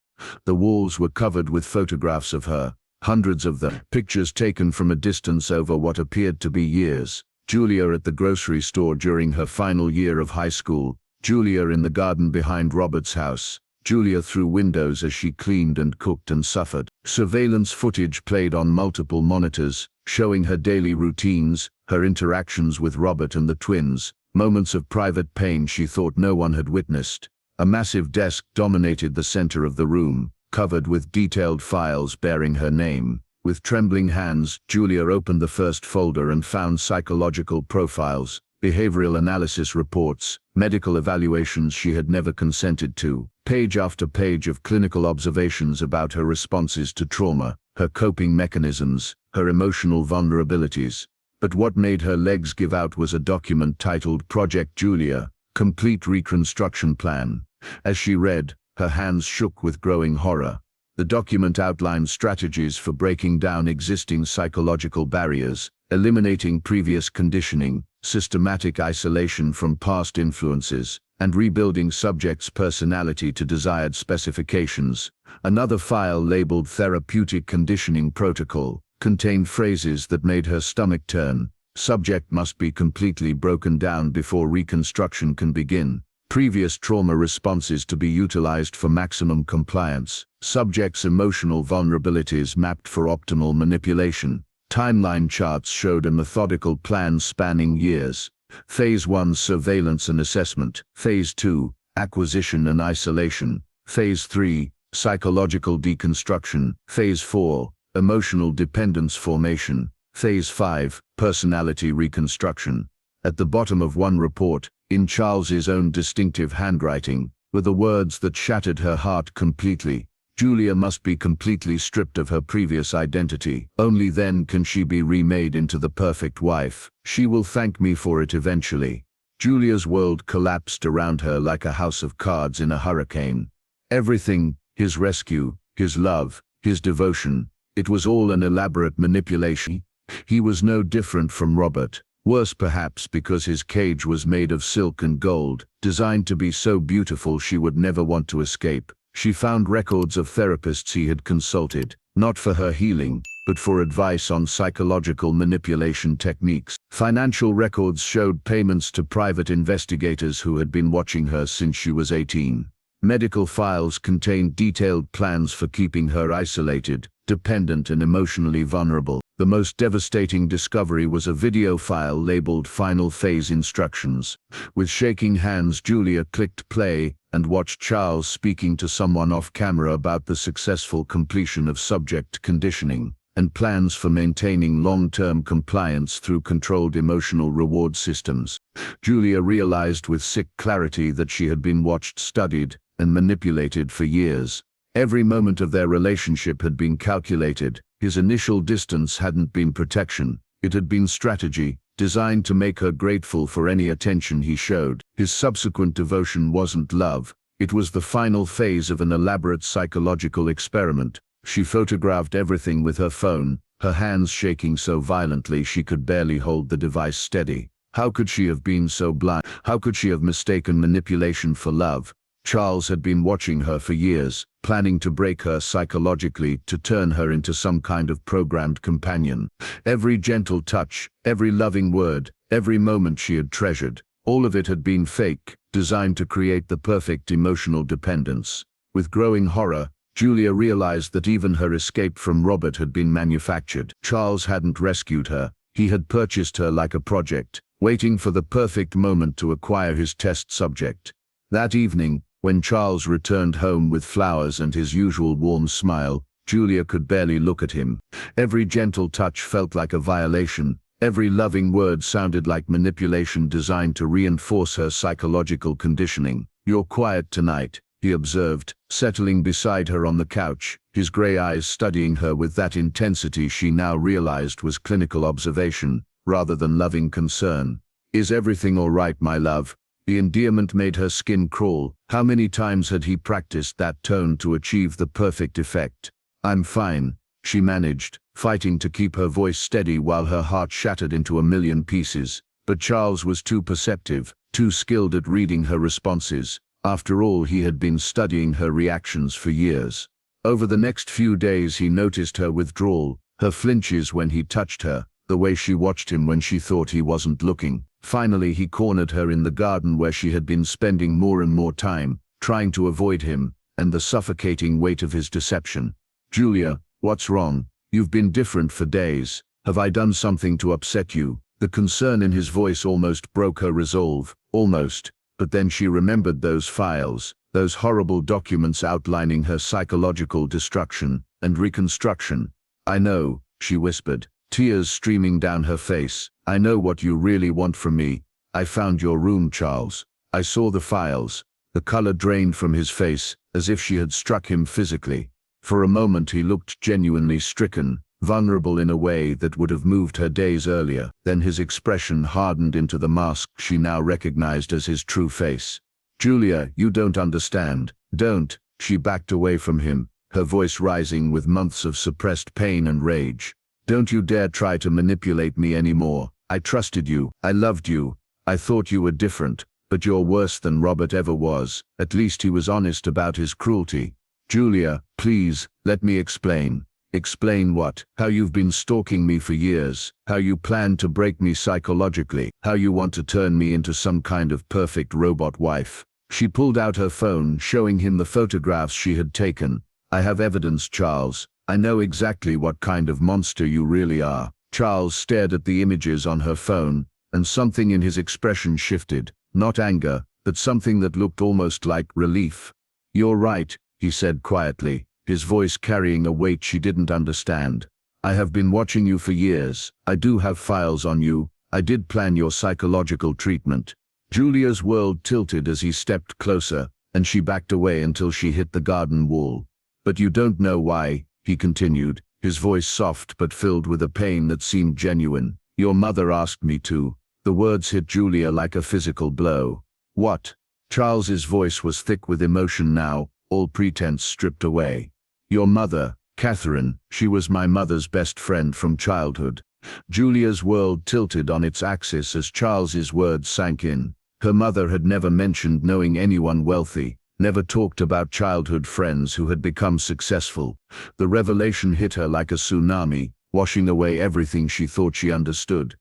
The walls were covered with photographs of her, hundreds of them, pictures taken from a distance over what appeared to be years. Julia at the grocery store during her final year of high school, Julia in the garden behind Robert's house, Julia through windows as she cleaned and cooked and suffered. Surveillance footage played on multiple monitors, showing her daily routines, her interactions with Robert and the twins, moments of private pain she thought no one had witnessed. A massive desk dominated the center of the room, covered with detailed files bearing her name. With trembling hands, Julia opened the first folder and found psychological profiles, behavioral analysis reports, medical evaluations she had never consented to, page after page of clinical observations about her responses to trauma, her coping mechanisms, her emotional vulnerabilities. But what made her legs give out was a document titled Project Julia, Complete Reconstruction Plan. As she read, her hands shook with growing horror. The document outlined strategies for breaking down existing psychological barriers, eliminating previous conditioning, systematic isolation from past influences, and rebuilding subjects' personality to desired specifications. Another file labeled Therapeutic Conditioning Protocol contained phrases that made her stomach turn. Subject must be completely broken down before reconstruction can begin. Previous trauma responses to be utilized for maximum compliance. Subject's emotional vulnerabilities mapped for optimal manipulation. Timeline charts showed a methodical plan spanning years. Phase 1, surveillance and assessment. Phase 2, acquisition and isolation. Phase 3, psychological deconstruction. Phase 4, emotional dependence formation. Phase 5, personality reconstruction. At the bottom of one report, in Charles's own distinctive handwriting, were the words that shattered her heart completely. Julia must be completely stripped of her previous identity. Only then can she be remade into the perfect wife. She will thank me for it eventually. Julia's world collapsed around her like a house of cards in a hurricane. Everything, his rescue, his love, his devotion, it was all an elaborate manipulation. He was no different from Robert. Worse perhaps because his cage was made of silk and gold, designed to be so beautiful she would never want to escape. She found records of therapists he had consulted, not for her healing, but for advice on psychological manipulation techniques. Financial records showed payments to private investigators who had been watching her since she was 18. Medical files contained detailed plans for keeping her isolated, dependent and emotionally vulnerable. The most devastating discovery was a video file labeled Final Phase Instructions. With shaking hands, Julia clicked play and watched Charles speaking to someone off camera about the successful completion of subject conditioning and plans for maintaining long-term compliance through controlled emotional reward systems. Julia realized with sick clarity that she had been watched, studied, and manipulated for years. Every moment of their relationship had been calculated. His initial distance hadn't been protection, it had been strategy, designed to make her grateful for any attention he showed. His subsequent devotion wasn't love, it was the final phase of an elaborate psychological experiment. She photographed everything with her phone, her hands shaking so violently she could barely hold the device steady. How could she have been so blind? How could she have mistaken manipulation for love? Charles had been watching her for years, planning to break her psychologically, to turn her into some kind of programmed companion. Every gentle touch, every loving word, every moment she had treasured, all of it had been fake, designed to create the perfect emotional dependence. With growing horror, Julia realized that even her escape from Robert had been manufactured. Charles hadn't rescued her, he had purchased her like a project, waiting for the perfect moment to acquire his test subject. That evening, when Charles returned home with flowers and his usual warm smile, Julia could barely look at him. Every gentle touch felt like a violation. Every loving word sounded like manipulation designed to reinforce her psychological conditioning. "You're quiet tonight," he observed, settling beside her on the couch, his gray eyes studying her with that intensity she now realized was clinical observation, rather than loving concern. "Is everything all right, my love?" The endearment made her skin crawl. How many times had he practiced that tone to achieve the perfect effect? "I'm fine," she managed, fighting to keep her voice steady while her heart shattered into a million pieces. But Charles was too perceptive, too skilled at reading her responses. After all, he had been studying her reactions for years. Over the next few days he noticed her withdrawal, her flinches when he touched her, the way she watched him when she thought he wasn't looking. Finally he cornered her in the garden where she had been spending more and more time, trying to avoid him, and the suffocating weight of his deception. "Julia, what's wrong? You've been different for days. Have I done something to upset you?" The concern in his voice almost broke her resolve, almost. But then she remembered those files, those horrible documents outlining her psychological destruction and reconstruction. "I know," she whispered, tears streaming down her face. "I know what you really want from me. I found your room, Charles. I saw the files." The color drained from his face, as if she had struck him physically. For a moment he looked genuinely stricken, vulnerable in a way that would have moved her days earlier. Then his expression hardened into the mask she now recognized as his true face. "Julia, you don't understand. Don't." She backed away from him, her voice rising with months of suppressed pain and rage. "Don't you dare try to manipulate me anymore. I trusted you. I loved you. I thought you were different, but you're worse than Robert ever was. At least he was honest about his cruelty." "Julia, please, let me explain." "Explain what?" "How you've been stalking me for years, how you plan to break me psychologically, how you want to turn me into some kind of perfect robot wife." She pulled out her phone, showing him the photographs she had taken. "I have evidence, Charles. I know exactly what kind of monster you really are." Charles stared at the images on her phone, and something in his expression shifted. Not anger, but something that looked almost like relief. "You're right," he said quietly, his voice carrying a weight she didn't understand. "I have been watching you for years. I do have files on you. I did plan your psychological treatment." Julia's world tilted as he stepped closer, and she backed away until she hit the garden wall. But you don't know why, he continued, his voice soft but filled with a pain that seemed genuine. Your mother asked me to. The words hit Julia like a physical blow. What? Charles's voice was thick with emotion now, all pretense stripped away. Your mother, Catherine, she was my mother's best friend from childhood. Julia's world tilted on its axis as Charles's words sank in. Her mother had never mentioned knowing anyone wealthy, never talked about childhood friends who had become successful. The revelation hit her like a tsunami, washing away everything she thought she understood.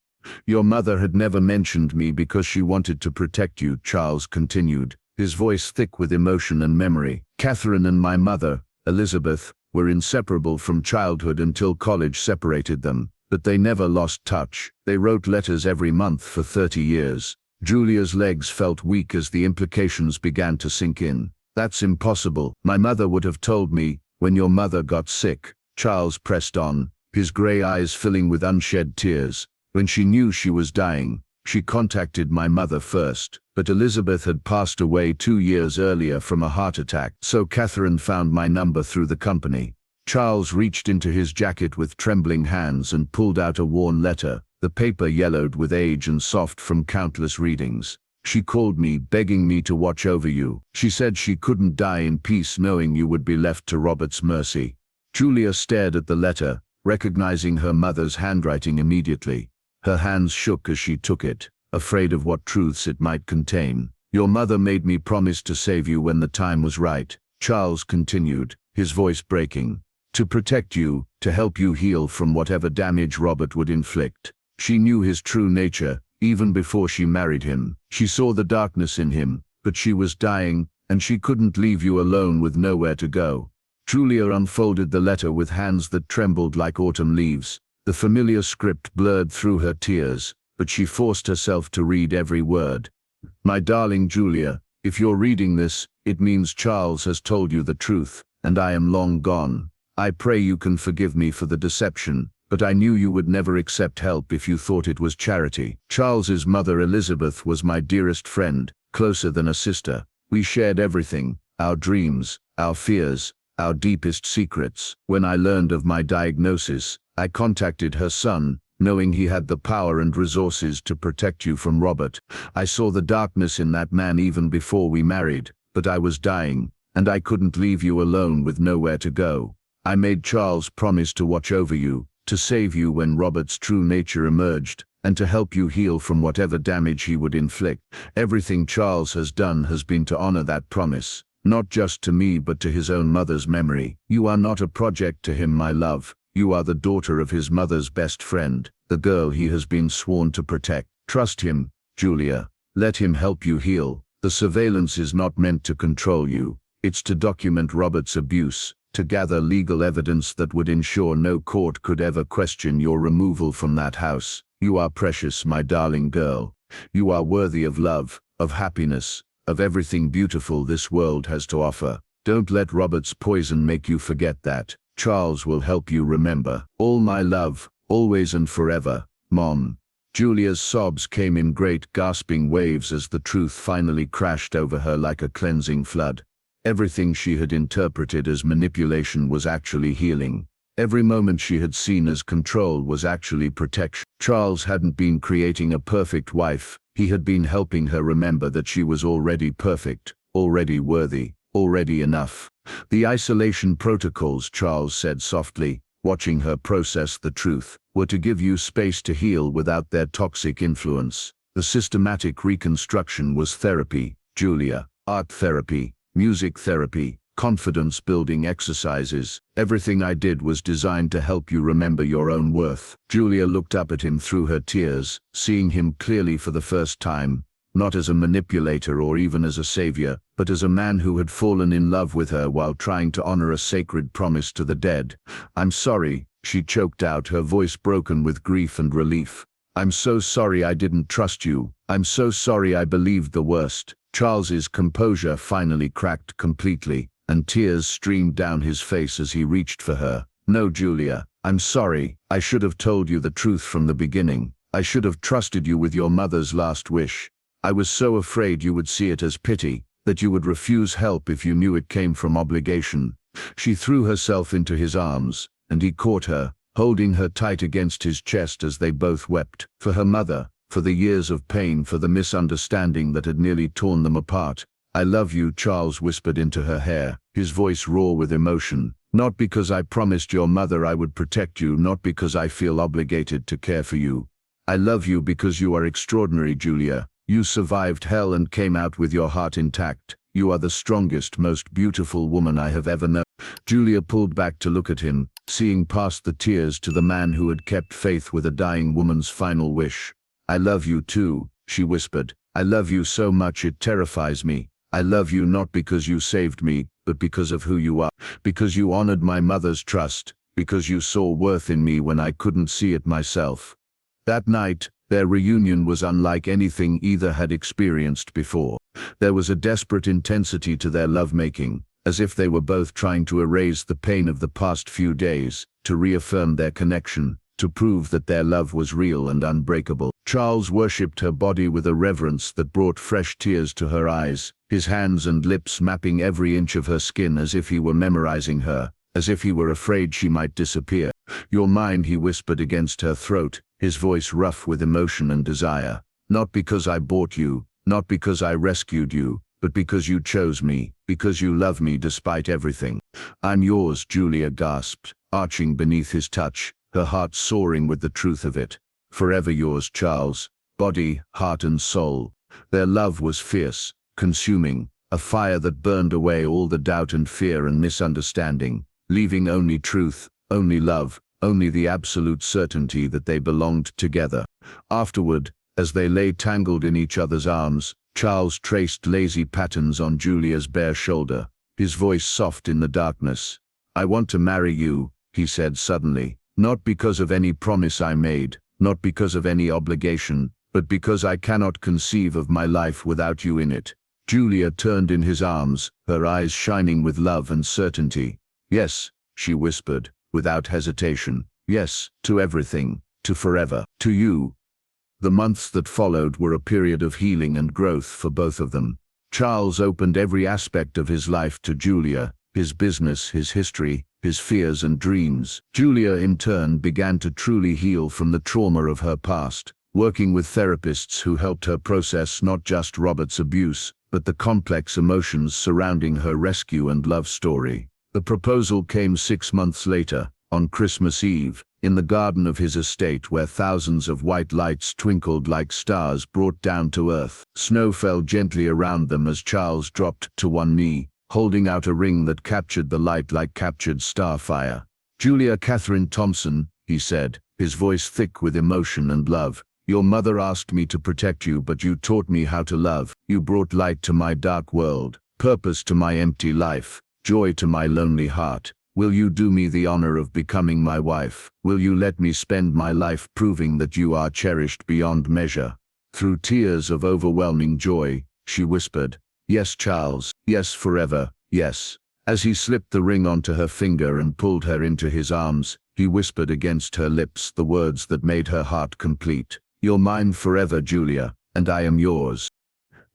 Your mother had never mentioned me because she wanted to protect you, Charles continued, his voice thick with emotion and memory. Catherine and my mother, Elizabeth, were inseparable from childhood until college separated them, but they never lost touch. They wrote letters every month for 30 years. Julia's legs felt weak as the implications began to sink in. That's impossible. My mother would have told me, when your mother got sick. Charles pressed on, his grey eyes filling with unshed tears. When she knew she was dying, she contacted my mother first, but Elizabeth had passed away 2 years earlier from a heart attack, so Catherine found my number through the company. Charles reached into his jacket with trembling hands and pulled out a worn letter, the paper yellowed with age and soft from countless readings. She called me, begging me to watch over you. She said she couldn't die in peace knowing you would be left to Robert's mercy. Julia stared at the letter, recognizing her mother's handwriting immediately. Her hands shook as she took it, afraid of what truths it might contain. Your mother made me promise to save you when the time was right, Charles continued, his voice breaking. To protect you, to help you heal from whatever damage Robert would inflict. She knew his true nature, even before she married him. She saw the darkness in him, but she was dying, and she couldn't leave you alone with nowhere to go. Julia unfolded the letter with hands that trembled like autumn leaves. The familiar script blurred through her tears, but she forced herself to read every word. My darling Julia, if you're reading this, it means Charles has told you the truth, and I am long gone. I pray you can forgive me for the deception, but I knew you would never accept help if you thought it was charity. Charles's mother Elizabeth was my dearest friend, closer than a sister. We shared everything, our dreams, our fears, our deepest secrets. When I learned of my diagnosis, I contacted her son, knowing he had the power and resources to protect you from Robert. I saw the darkness in that man even before we married, but I was dying, and I couldn't leave you alone with nowhere to go. I made Charles promise to watch over you, to save you when Robert's true nature emerged, and to help you heal from whatever damage he would inflict. Everything Charles has done has been to honor that promise, not just to me but to his own mother's memory. You are not a project to him, my love. You are the daughter of his mother's best friend, the girl he has been sworn to protect. Trust him, Julia. Let him help you heal. The surveillance is not meant to control you. It's to document Robert's abuse, to gather legal evidence that would ensure no court could ever question your removal from that house. You are precious, my darling girl. You are worthy of love, of happiness, of everything beautiful this world has to offer. Don't let Robert's poison make you forget that. Charles will help you remember. All my love, always and forever, Mom. Julia's sobs came in great gasping waves as the truth finally crashed over her like a cleansing flood. Everything she had interpreted as manipulation was actually healing. Every moment she had seen as control was actually protection. Charles hadn't been creating a perfect wife, he had been helping her remember that she was already perfect, already worthy, already enough. The isolation protocols, Charles said softly, watching her process the truth, were to give you space to heal without their toxic influence. The systematic reconstruction was therapy, Julia. Art therapy, music therapy, confidence-building exercises. Everything I did was designed to help you remember your own worth. Julia looked up at him through her tears, seeing him clearly for the first time, not as a manipulator or even as a savior, but as a man who had fallen in love with her while trying to honor a sacred promise to the dead. I'm sorry, she choked out, her voice broken with grief and relief. I'm so sorry I didn't trust you. I'm so sorry I believed the worst. Charles's composure finally cracked completely, and tears streamed down his face as he reached for her. No, Julia, I'm sorry. I should have told you the truth from the beginning. I should have trusted you with your mother's last wish. I was so afraid you would see it as pity, that you would refuse help if you knew it came from obligation. She threw herself into his arms, and he caught her, holding her tight against his chest as they both wept, for her mother, for the years of pain, for the misunderstanding that had nearly torn them apart. "I love you," Charles whispered into her hair, his voice raw with emotion. "Not because I promised your mother I would protect you, not because I feel obligated to care for you. I love you because you are extraordinary, Julia. You survived hell and came out with your heart intact. You are the strongest, most beautiful woman I have ever known." Julia pulled back to look at him, seeing past the tears to the man who had kept faith with a dying woman's final wish. "I love you too," she whispered. "I love you so much it terrifies me. I love you not because you saved me, but because of who you are. Because you honored my mother's trust. Because you saw worth in me when I couldn't see it myself." That night, their reunion was unlike anything either had experienced before. There was a desperate intensity to their lovemaking, as if they were both trying to erase the pain of the past few days, to reaffirm their connection, to prove that their love was real and unbreakable. Charles worshipped her body with a reverence that brought fresh tears to her eyes, his hands and lips mapping every inch of her skin as if he were memorizing her, as if he were afraid she might disappear. "You're mine," he whispered against her throat, his voice rough with emotion and desire. "Not because I bought you, not because I rescued you, but because you chose me, because you love me despite everything." "I'm yours," Julia gasped, arching beneath his touch, her heart soaring with the truth of it. "Forever yours, Charles, body, heart and soul." Their love was fierce, consuming, a fire that burned away all the doubt and fear and misunderstanding, leaving only truth, only love, only the absolute certainty that they belonged together. Afterward, as they lay tangled in each other's arms, Charles traced lazy patterns on Julia's bare shoulder, his voice soft in the darkness. "I want to marry you," he said suddenly. "Not because of any promise I made, not because of any obligation, but because I cannot conceive of my life without you in it." Julia turned in his arms, her eyes shining with love and certainty. "Yes," she whispered, without hesitation. "Yes, to everything, to forever, to you." The months that followed were a period of healing and growth for both of them. Charles opened every aspect of his life to Julia, his business, his history, his fears and dreams. Julia, in turn, began to truly heal from the trauma of her past, working with therapists who helped her process not just Robert's abuse, but the complex emotions surrounding her rescue and love story. The proposal came 6 months later, on Christmas Eve, in the garden of his estate where thousands of white lights twinkled like stars brought down to earth. Snow fell gently around them as Charles dropped to one knee, holding out a ring that captured the light like captured starfire. "Julia Catherine Thompson," he said, his voice thick with emotion and love. "Your mother asked me to protect you, but you taught me how to love. You brought light to my dark world, purpose to my empty life, joy to my lonely heart. Will you do me the honor of becoming my wife? Will you let me spend my life proving that you are cherished beyond measure?" Through tears of overwhelming joy, she whispered, "Yes, Charles, yes, forever, yes." As he slipped the ring onto her finger and pulled her into his arms, he whispered against her lips the words that made her heart complete. "You're mine forever, Julia, and I am yours."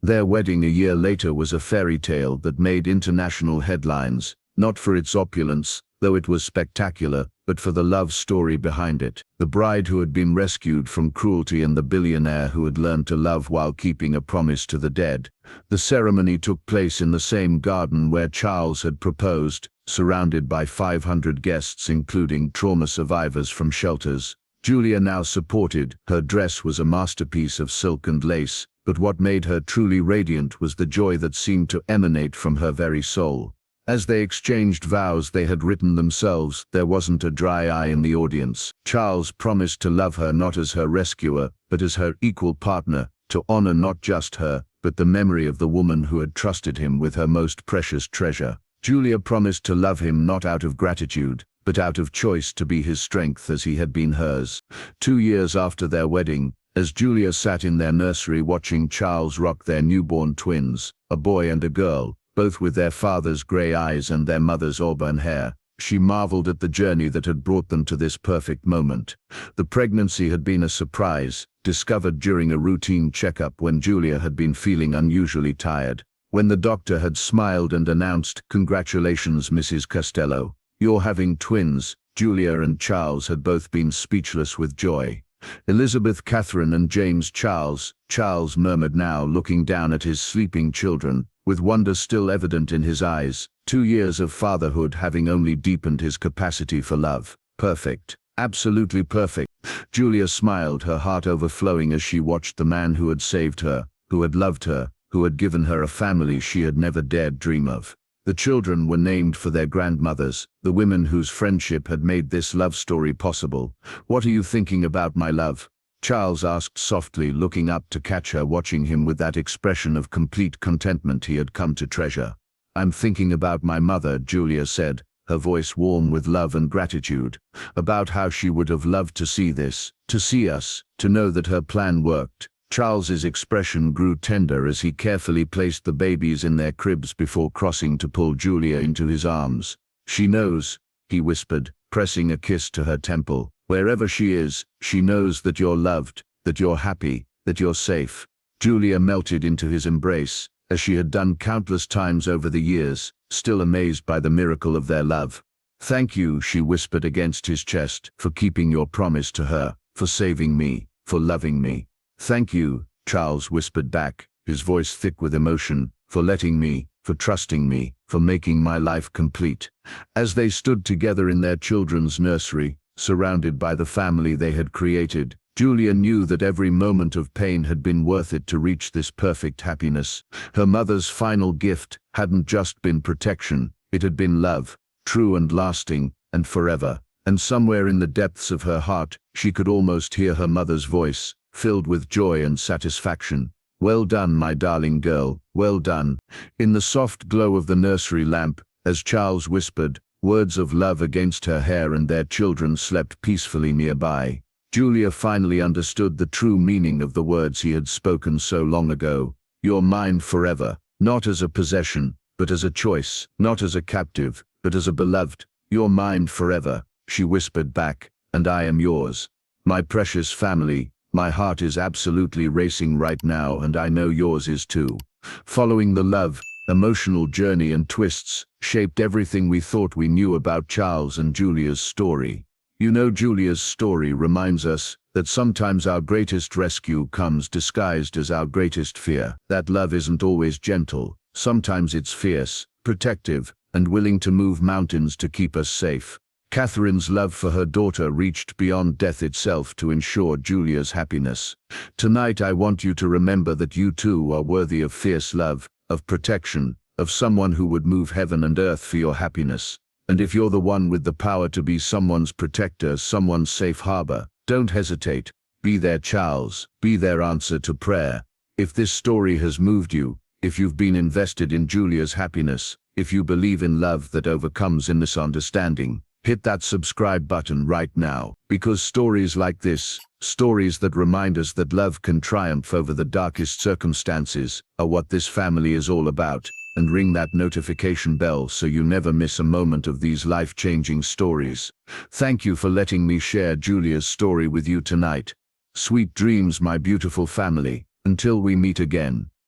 Their wedding a year later was a fairy tale that made international headlines, not for its opulence, though it was spectacular, but for the love story behind it. The bride who had been rescued from cruelty and the billionaire who had learned to love while keeping a promise to the dead. The ceremony took place in the same garden where Charles had proposed, surrounded by 500 guests including trauma survivors from shelters. Julia now supported, her dress was a masterpiece of silk and lace, but what made her truly radiant was the joy that seemed to emanate from her very soul. As they exchanged vows they had written themselves, there wasn't a dry eye in the audience. Charles promised to love her not as her rescuer, but as her equal partner, to honor not just her, but the memory of the woman who had trusted him with her most precious treasure. Julia promised to love him not out of gratitude, but out of choice to be his strength as he had been hers. 2 years after their wedding, as Julia sat in their nursery watching Charles rock their newborn twins, a boy and a girl, both with their father's grey eyes and their mother's auburn hair, she marveled at the journey that had brought them to this perfect moment. The pregnancy had been a surprise, discovered during a routine checkup when Julia had been feeling unusually tired. When the doctor had smiled and announced, "Congratulations, Mrs. Costello. You're having twins," Julia and Charles had both been speechless with joy. "Elizabeth Catherine and James Charles," Charles murmured now, looking down at his sleeping children, with wonder still evident in his eyes, 2 years of fatherhood having only deepened his capacity for love. Perfect. Absolutely perfect. Julia smiled, her heart overflowing as she watched the man who had saved her, who had loved her, who had given her a family she had never dared dream of. The children were named for their grandmothers, the women whose friendship had made this love story possible. "What are you thinking about, my love?" Charles asked softly, looking up to catch her watching him with that expression of complete contentment he had come to treasure. "I'm thinking about my mother," Julia said, her voice warm with love and gratitude, "about how she would have loved to see this, to see us, to know that her plan worked." Charles's expression grew tender as he carefully placed the babies in their cribs before crossing to pull Julia into his arms. "She knows," he whispered, pressing a kiss to her temple. "Wherever she is, she knows that you're loved, that you're happy, that you're safe." Julia melted into his embrace, as she had done countless times over the years, still amazed by the miracle of their love. "Thank you," she whispered against his chest, "for keeping your promise to her, for saving me, for loving me." "Thank you," Charles whispered back, his voice thick with emotion, "for letting me, for trusting me, for making my life complete." As they stood together in their children's nursery, surrounded by the family they had created, Julia knew that every moment of pain had been worth it to reach this perfect happiness. Her mother's final gift hadn't just been protection, it had been love, true and lasting, and forever. And somewhere in the depths of her heart, she could almost hear her mother's voice, filled with joy and satisfaction. "Well done, my darling girl, well done." In the soft glow of the nursery lamp, as Charles whispered words of love against her hair and their children slept peacefully nearby, Julia finally understood the true meaning of the words he had spoken so long ago. "You're mine forever, not as a possession, but as a choice, not as a captive, but as a beloved. You're mine forever," she whispered back, "and I am yours. My precious family, my heart is absolutely racing right now, and I know yours is too." Following the love, emotional journey and twists shaped everything we thought we knew about Charles and Julia's story. You know, Julia's story reminds us that sometimes our greatest rescue comes disguised as our greatest fear. That love isn't always gentle. Sometimes it's fierce, protective, and willing to move mountains to keep us safe. Catherine's love for her daughter reached beyond death itself to ensure Julia's happiness. Tonight I want you to remember that you too are worthy of fierce love, of protection, of someone who would move heaven and earth for your happiness. And if you're the one with the power to be someone's protector, someone's safe harbor, don't hesitate. Be their Charles, be their answer to prayer. If this story has moved you, if you've been invested in Julia's happiness, if you believe in love that overcomes misunderstanding, hit that subscribe button right now, because stories like this, stories that remind us that love can triumph over the darkest circumstances, are what this family is all about. And ring that notification bell so you never miss a moment of these life-changing stories. Thank you for letting me share Julia's story with you tonight. Sweet dreams, my beautiful family, until we meet again.